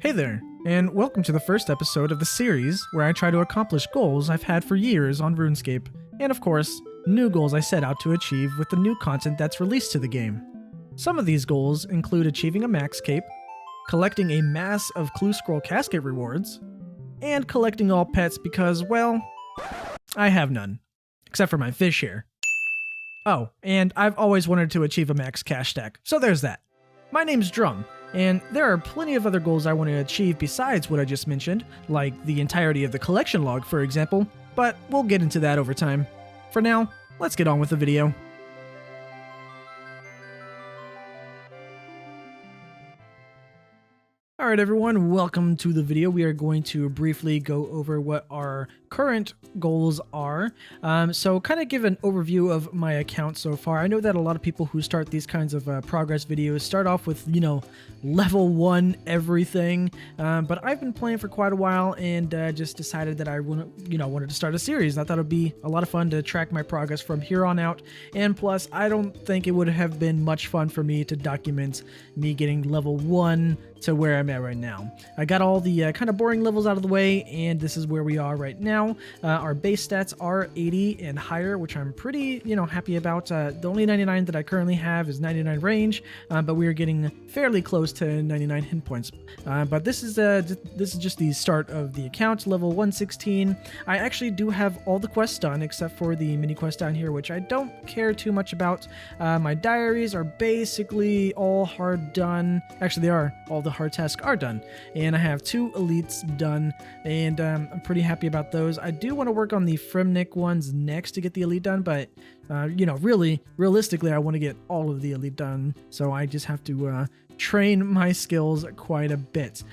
Hey there, and welcome to the first episode of the series where I try to accomplish goals I've had for years on RuneScape, and of course, new goals I set out to achieve with the new content that's released to the game. Some of these goals include achieving a max cape, collecting a mass of Clue Scroll casket rewards, and collecting all pets because, well, I have none, except for my fish here. Oh, and I've always wanted to achieve a max cash stack, so there's that. My name's Drum, and there are plenty of other goals I want to achieve besides what I just mentioned, like the entirety of the collection log, for example, but we'll get into that over time. For now, let's get on with the video. Alright everyone, welcome to the video. We are going to briefly go over what our current goals are. So kind of give an overview of my account so far. I know that a lot of people who start these kinds of progress videos start off with, level 1 everything. But I've been playing for quite a while and just decided that I wanted to start a series. I thought it'd be a lot of fun to track my progress from here on out. And plus, I don't think it would have been much fun for me to document me getting level 1 to where I'm at right now. I got all the kind of boring levels out of the way, and this is where we are right now. Our base stats are 80 and higher, which I'm pretty, happy about. The only 99 that I currently have is 99 range, but we are getting fairly close to 99 hit points. But this is just the start of the account, level 116. I actually do have all the quests done except for the mini quest down here, which I don't care too much about. My diaries are basically all hard done. Actually, they are. All the hard tasks are done, and I have 2 elites done, and I'm pretty happy about those. I do want to work on the Fremnik ones next to get the elite done, but realistically, I want to get all of the elite done, so I just have to train my skills quite a bit.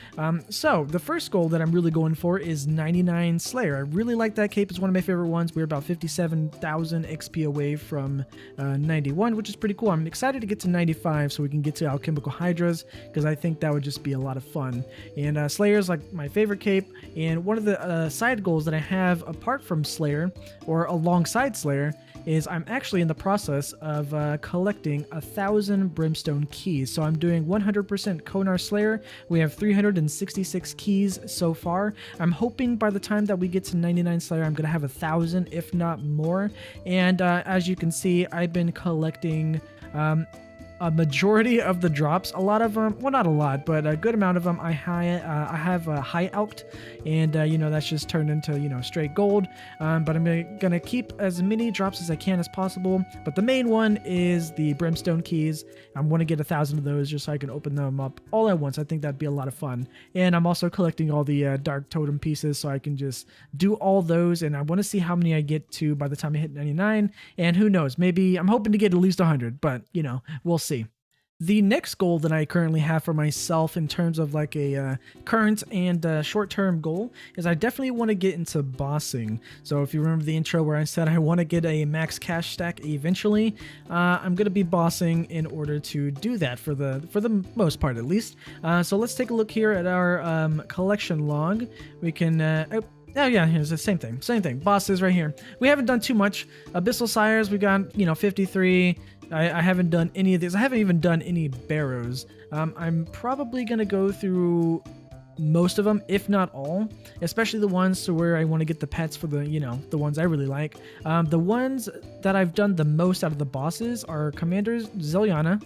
So the first goal that I'm really going for is 99 Slayer. I really like that cape. It's one of my favorite ones. We're about 57,000 XP away from 91, which is pretty cool. I'm excited to get to 95 so we can get to Alchemical Hydras, because I think that would just be a lot of fun. And Slayer is like my favorite cape, and one of the side goals that I have apart from Slayer, or alongside Slayer, is I'm actually in the process of collecting 1,000 Brimstone keys. So I'm doing 100% Konar Slayer. We have 366 keys so far. I'm hoping by the time that we get to 99 Slayer, I'm going to have 1,000, if not more. And as you can see, I've been collecting a majority of the drops. A lot of them, well, not a lot, but a good amount of them I have high alked, and that's just turned into straight gold. But I'm gonna keep as many drops as I can as possible. But the main one is the Brimstone keys. I'm gonna get 1,000 of those just so I can open them up all at once. I think that'd be a lot of fun. And I'm also collecting all the Dark Totem pieces so I can just do all those. And I want to see how many I get to by the time I hit 99. And who knows? Maybe I'm hoping to get at least 100. But we'll see. The next goal that I currently have for myself in terms of like a current and short-term goal is I definitely want to get into bossing. So if you remember the intro where I said I want to get a max cash stack eventually, I'm going to be bossing in order to do that for the most part at least. So let's take a look here at our collection log. We can... Oh yeah, here's the same thing. Bosses right here. We haven't done too much. Abyssal Sires, we got 53. I haven't done any of these. I haven't even done any barrows. I'm probably gonna go through most of them, if not all, especially the ones to where I want to get the pets for the the ones I really like. The ones that I've done the most out of the bosses are Commanders, Zeliana,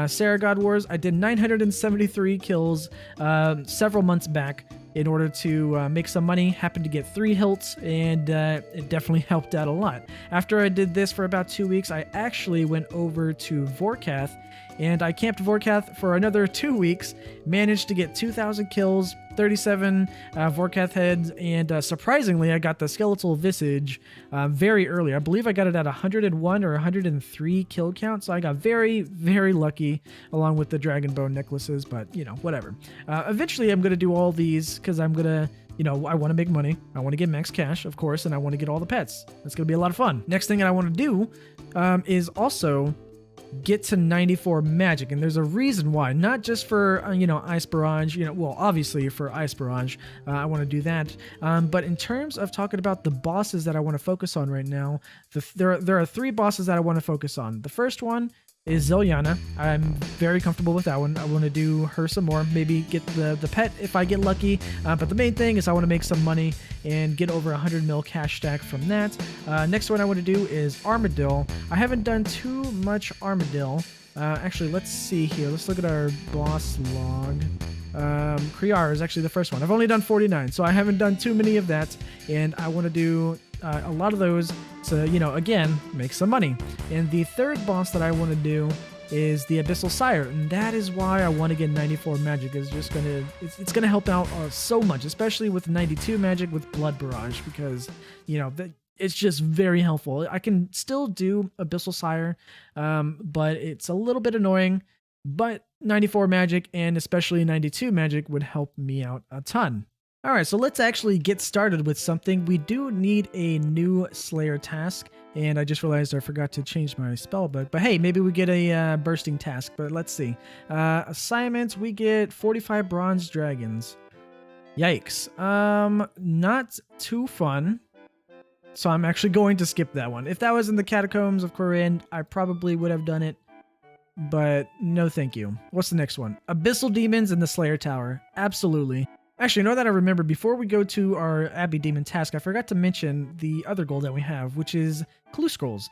Sarah God Wars. I did 973 kills several months back in order to make some money. Happened to get 3 hilts, and it definitely helped out a lot. After I did this for about 2 weeks, I actually went over to Vorkath, and I camped Vorkath for another 2 weeks, managed to get 2,000 kills, 37 Vorkath heads, and surprisingly, I got the Skeletal Visage very early. I believe I got it at 101 or 103 kill count, so I got very, very lucky along with the Dragon Bone necklaces, but, whatever. Eventually, I'm going to do all these because I'm going to... I want to make money. I want to get max cash, of course, and I want to get all the pets. That's going to be a lot of fun. Next thing that I want to do is also get to 94 magic, and there's a reason why. Not just for Ice Barrage, well, obviously for Ice Barrage, I want to do that, but in terms of talking about the bosses that I want to focus on right now, there are 3 bosses that I want to focus on. The first one is Zelyana. I'm very comfortable with that one. I want to do her some more, maybe get the pet if I get lucky. But the main thing is I want to make some money and get over 100 mil cash stack from that. Next one I want to do is Armadyl. I haven't done too much Armadyl. Actually, let's see here. Let's look at our boss log. Kriar is actually the first one. I've only done 49, so I haven't done too many of that, and I want to do a lot of those to, you know, again, make some money. And the third boss that I want to do is the Abyssal Sire, and that is why I want to get 94 magic. It's gonna help out so much, especially with 92 magic with Blood Barrage, because, you know, it's just very helpful. I can still do Abyssal Sire, but it's a little bit annoying. But 94 magic and especially 92 magic would help me out a ton. All right, so let's actually get started with something. We do need a new Slayer task, and I just realized I forgot to change my spell book. But hey, maybe we get a bursting task, but let's see. Assignments, we get 45 bronze dragons. Yikes. Not too fun. So I'm actually going to skip that one. If that was in the Catacombs of Corinth, I probably would have done it. But no thank you. What's the next one? Abyssal Demons in the Slayer Tower. Absolutely. Actually, know that I remember, before we go to our Abbey Demon task, I forgot to mention the other goal that we have, which is Clue Scrolls.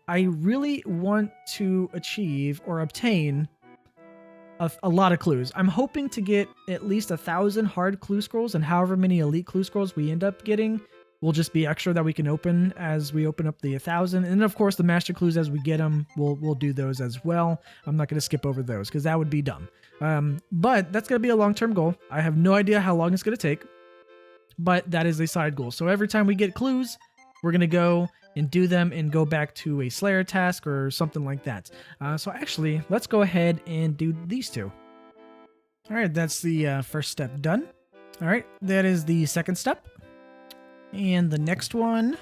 I really want to achieve or obtain a lot of clues. I'm hoping to get at least 1,000 hard Clue Scrolls, and however many elite Clue Scrolls we end up getting will just be extra that we can open as we open up the 1,000. And then, of course, the Master Clues, as we get them, we'll do those as well. I'm not going to skip over those because that would be dumb. But that's going to be a long-term goal. I have no idea how long it's going to take, but that is a side goal. So every time we get clues, we're going to go and do them and go back to a Slayer task or something like that. So actually, let's go ahead and do these two. All right, that's the first step done. All right, that is the second step. And the next one,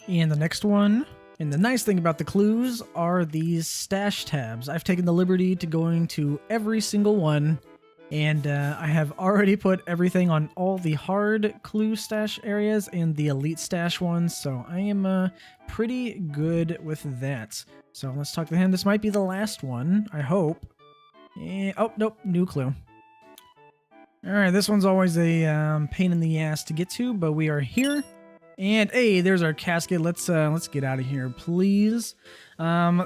and the next one. And the nice thing about the clues are these stash tabs. I've taken the liberty to going to every single one, and I have already put everything on all the hard clue stash areas and the elite stash ones, so I am pretty good with that. So let's talk to him. This might be the last one, I hope. And, oh, nope, new clue. Alright, this one's always a pain in the ass to get to, but we are here. And hey, there's our casket. Let's get out of here, please.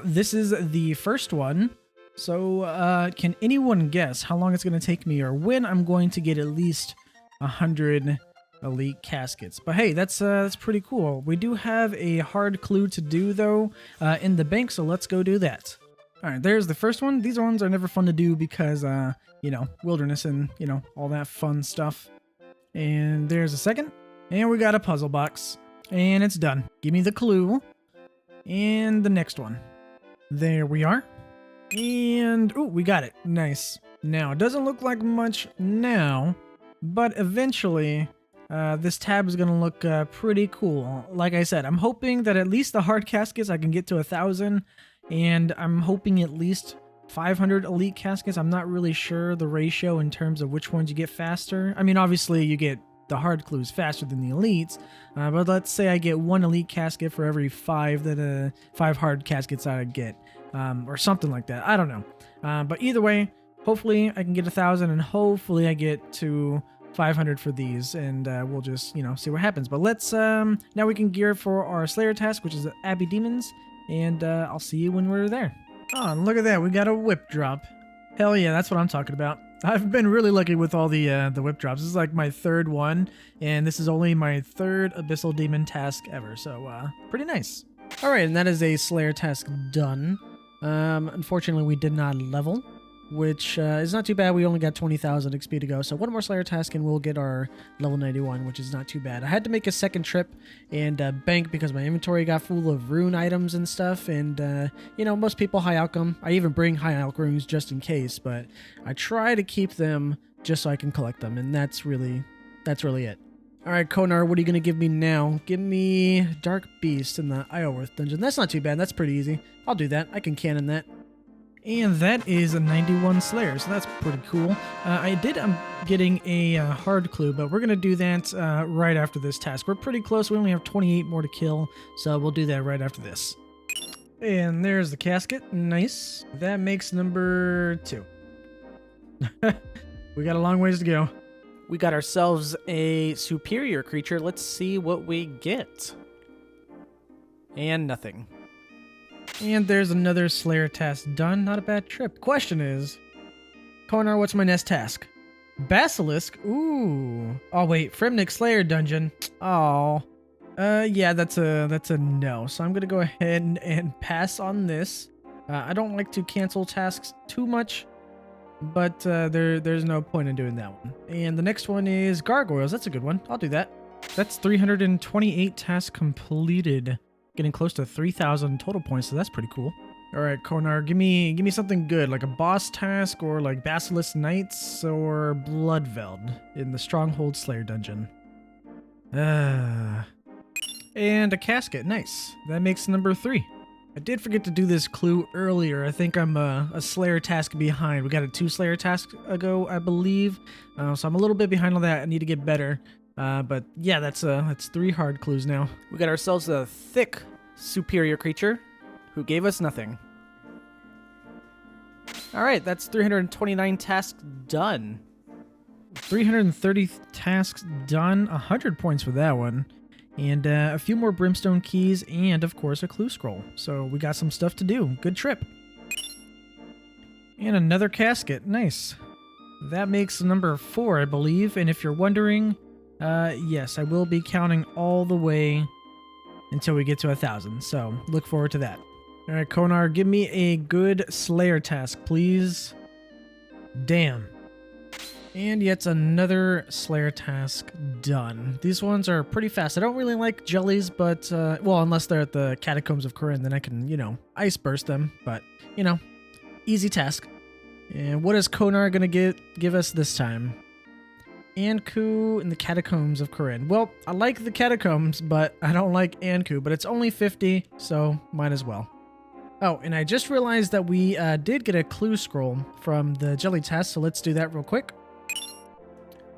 This is the first one. So can anyone guess how long it's going to take me or when I'm going to get at least 100 elite caskets? But hey, that's pretty cool. We do have a hard clue to do though in the bank, so let's go do that. All right, there's the first one. These ones are never fun to do because you know, wilderness and, you know, all that fun stuff. And there's a second. And we got a puzzle box. And it's done. Give me the clue. And the next one. There we are. And, ooh, we got it. Nice. Now, it doesn't look like much now, but eventually, this tab is going to look pretty cool. Like I said, I'm hoping that at least the hard caskets I can get to 1,000, and I'm hoping at least 500 elite caskets. I'm not really sure the ratio in terms of which ones you get faster. I mean, obviously you get the hard clues faster than the elites, but let's say I get 1 elite casket for every 5 hard caskets I get, or something like that. I don't know. But either way, hopefully I can get 1,000, and hopefully I get to 500 for these, and we'll just, you know, see what happens. But let's now we can gear for our Slayer task, which is the Abbey Demons, and I'll see you when we're there. Oh, and look at that. We got a whip drop. Hell yeah, that's what I'm talking about. I've been really lucky with all the whip drops. This is like my 3rd one, and this is only my 3rd Abyssal Demon task ever, so pretty nice. All right, and that is a Slayer task done. Unfortunately, we did not level, which is not too bad. We only got 20,000 XP to go, so one more Slayer task and we'll get our level 91, which is not too bad. I had to make a second trip and bank because my inventory got full of rune items and stuff, and you know, most people high alch them. I even bring high alch runes just in case, but I try to keep them just so I can collect them, and that's really it. All right, Konar, what are you going to give me now? Give me Dark Beast in the Isleworth dungeon. That's not too bad. That's pretty easy. I'll do that. I can cannon that. And that is a 91 Slayer, so that's pretty cool. I'm getting a hard clue, but we're going to do that right after this task. We're pretty close. We only have 28 more to kill, so we'll do that right after this. And there's the casket. Nice. That makes number 2. We got a long ways to go. We got ourselves a superior creature. Let's see what we get. And nothing. And there's another Slayer task done. Not a bad trip. Question is, Konar, what's my next task? Basilisk? Ooh. Oh wait, Fremnik Slayer dungeon. Oh. Yeah, that's a no. So I'm gonna go ahead and pass on this. I don't like to cancel tasks too much, but there's no point in doing that one. And the next one is Gargoyles. That's a good one. I'll do that. That's 328 tasks completed. Getting close to 3,000 total points, so that's pretty cool. All right, Konar, give me something good, like a boss task or like Basilisk Knights or Bloodveld in the Stronghold Slayer dungeon. And a casket, nice. That makes number 3. I did forget to do this clue earlier. I think I'm a Slayer task behind. We got a 2 Slayer tasks ago, I believe. So I'm a little bit behind on that. I need to get better. But yeah, that's 3 hard clues now. We got ourselves a thick superior creature who gave us nothing. All right, that's 329 tasks done. 330 tasks done. 100 points for that one. And a few more brimstone keys and, of course, a clue scroll. So we got some stuff to do. Good trip. And another casket. Nice. That makes number 4, I believe. And if you're wondering, yes, I will be counting all the way until we get to 1,000. So look forward to that. All right, Konar, give me a good Slayer task, please. Damn. And yet another Slayer task done. These ones are pretty fast. I don't really like jellies, but, well, unless they're at the Catacombs of Corinne, then I can, you know, ice burst them. But, you know, easy task. And what is Konar gonna give us this time? Anku in the Catacombs of Corinne. Well, I like the Catacombs, but I don't like Anku, but it's only 50, so might as well. Oh, and I just realized that we did get a clue scroll from the jelly test, so let's do that real quick.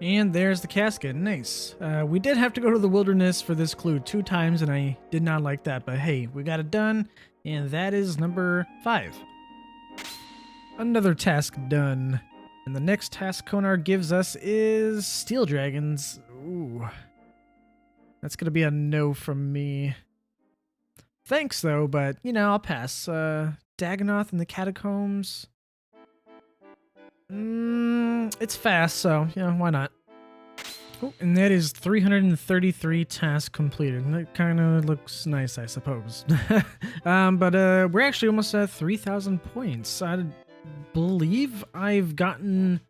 And there's the casket. Nice. We did have to go to the wilderness for this clue 2 times, and I did not like that, but hey, we got it done, and that is number 5. Another task done. And the next task Konar gives us is Steel Dragons. Ooh. That's gonna be a no from me. Thanks, though, but, you know, I'll pass. Dagonoth in the Catacombs. It's fast, so, you know, why not? Oh, and that is 333 tasks completed. That kind of looks nice, I suppose. But we're actually almost at 3,000 points. I believe I've gotten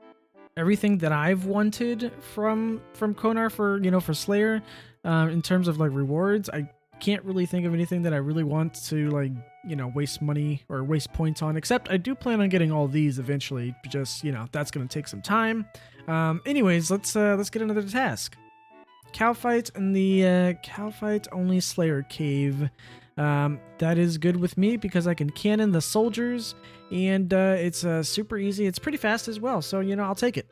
everything that I've wanted from Konar for, you know, for Slayer. In terms of, like, rewards, I can't really think of anything that I really want to, like, you know, waste money or waste points on, except I do plan on getting all these eventually. Just, you know, that's going to take some time. Anyways, let's get another task. Cow fight in the cow fight only Slayer cave. That is good with me because I can cannon the soldiers, and it's super easy. It's pretty fast as well, so, you know, I'll take it.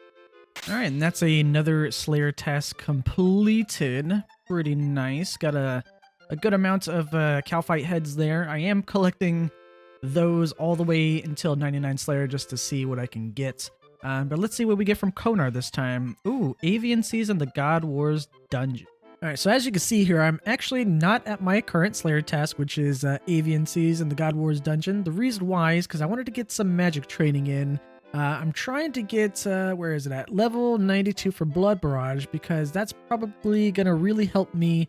All right, and that's another Slayer task completed. Pretty nice. Got a good amount of cow fight heads there. I am collecting those all the way until 99 Slayer just to see what I can get. But let's see what we get from Konar this time. Ooh, Avian Seas and the God Wars Dungeon. All right, so as you can see here, I'm actually not at my current Slayer task, which is Avian Seas and the God Wars Dungeon. The reason why is because I wanted to get some magic training in. I'm trying to get, where is it at? Level 92 for Blood Barrage, because that's probably going to really help me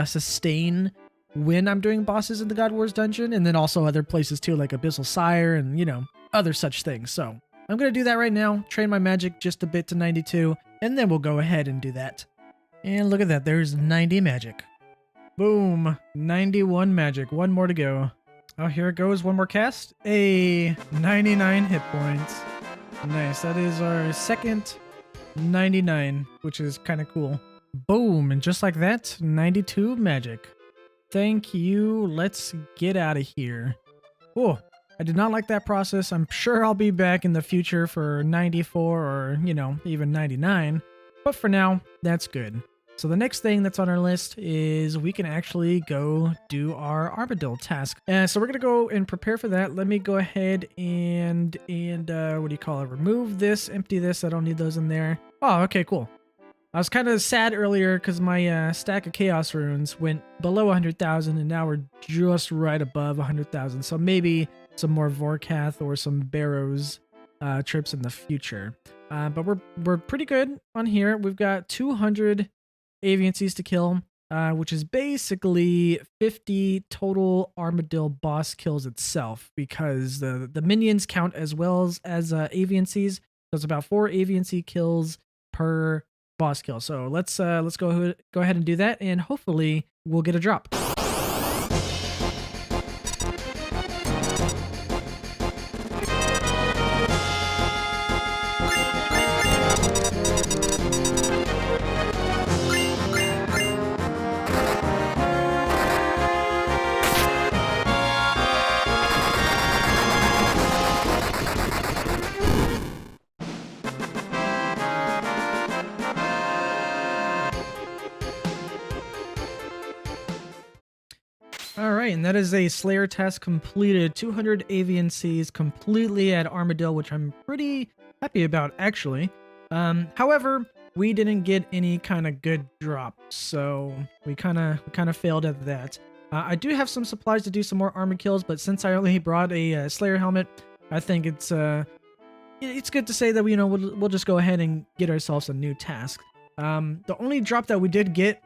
sustain when I'm doing bosses in the God Wars Dungeon, and then also other places too, like Abyssal Sire and, you know, other such things. So I'm going to do that right now, train my magic just a bit to 92, and then we'll go ahead and do that. And look at that, there's 90 magic. Boom, 91 magic, 1 more to go. Oh, here it goes, 1 more cast. 99 hit points. Nice, that is our second 99, which is kind of cool. Boom, and just like that, 92 magic. Thank you, let's get out of here. Oh, I did not like that process. I'm sure I'll be back in the future for 94 or, you know, even 99. But for now, that's good. So the next thing that's on our list is we can actually go do our Armadyl task. So we're gonna go and prepare for that. Let me go ahead and what do you call it? Remove this, empty this. I don't need those in there. Oh, okay, cool. I was kind of sad earlier because my stack of chaos runes went below 100,000 and now we're just right above 100,000. So maybe some more Vorkath or some Barrows trips in the future. But we're pretty good on here. We've got 200 aviancies to kill, which is basically 50 total Armadyl boss kills itself, because the minions count as well as aviancies. So it's about 4 aviancy kills per boss kill. So let's go ahead and do that, and hopefully we'll get a drop. All right, and that is a Slayer task completed. 200 aviancies completely at Armadyl, which I'm pretty happy about, actually. However, we didn't get any kind of good drop, so we kind of failed at that. I do have some supplies to do some more armor kills, but since I only brought a Slayer helmet, I think it's good to say that we'll just go ahead and get ourselves a new task. The only drop that we did get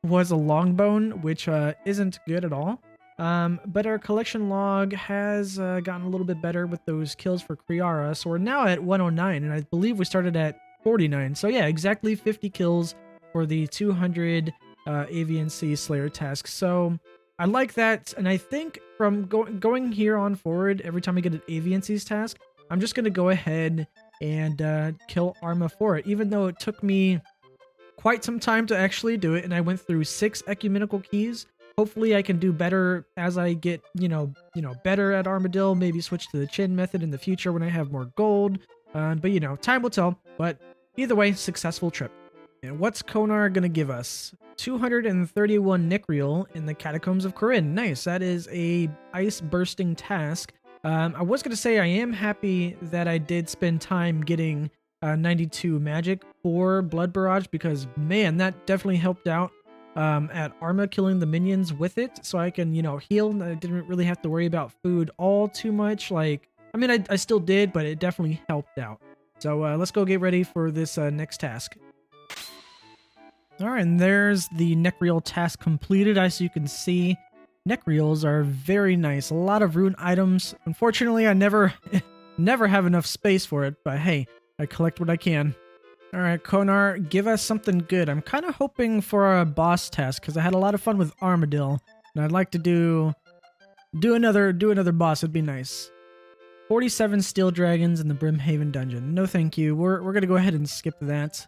was a longbone, which isn't good at all. But our collection log has gotten a little bit better with those kills for Kriara, so we're now at 109, and I believe we started at 49. So yeah, exactly 50 kills for the 200 aviancy Slayer task. So I like that, and I think from going here on forward, every time I get an aviancies task, I'm just gonna go ahead and kill Arma for it, even though it took me quite some time to actually do it, and I went through 6 ecumenical keys. Hopefully I can do better as I get, better at Armadyl, maybe switch to the chin method in the future when I have more gold. But time will tell. But either way, successful trip. And what's Konar gonna give us? 231 Nixreels in the Catacombs of Corinne. Nice, that is a ice bursting task. I was gonna say I am happy that I did spend time getting 92 magic for Blood Barrage, because man, that definitely helped out at Arma killing the minions with it, so I can heal. I didn't really have to worry about food all too much. I still did, but it definitely helped out. So let's go get ready for this next task. All right, and there's the Nixreel task completed. As you can see, Nixreels are very nice. A lot of rune items. Unfortunately, I never have enough space for it, but hey, I collect what I can. All right, Konar, give us something good. I'm kind of hoping for a boss task because I had a lot of fun with Armadyl, and I'd like to do another boss. It'd be nice. 47 steel dragons in the Brimhaven dungeon. No, thank you. We're gonna go ahead and skip that.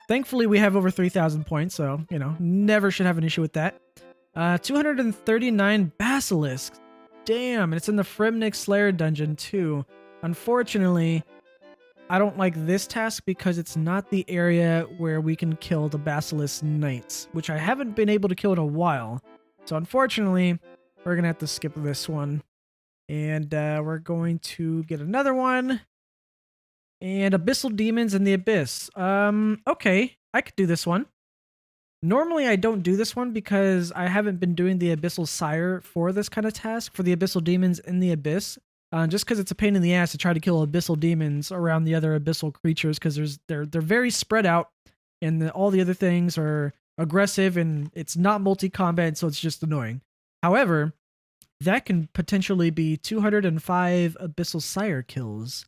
Thankfully, we have over 3,000 points, so never should have an issue with that. 239 basilisks. Damn, and it's in the Fremnik Slayer dungeon too. Unfortunately, I don't like this task because it's not the area where we can kill the Basilisk Knights, which I haven't been able to kill in a while. So unfortunately, we're going to have to skip this one. And we're going to get another one. And Abyssal Demons in the Abyss. Okay, I could do this one. Normally, I don't do this one because I haven't been doing the Abyssal Sire for this kind of task, for the Abyssal Demons in the Abyss. Just because it's a pain in the ass to try to kill abyssal demons around the other abyssal creatures, because they're very spread out, and all the other things are aggressive, and it's not multi-combat, so it's just annoying. However, that can potentially be 205 Abyssal Sire kills,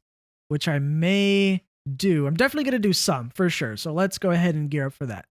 which I may do. I'm definitely going to do some, for sure, so let's go ahead and gear up for that.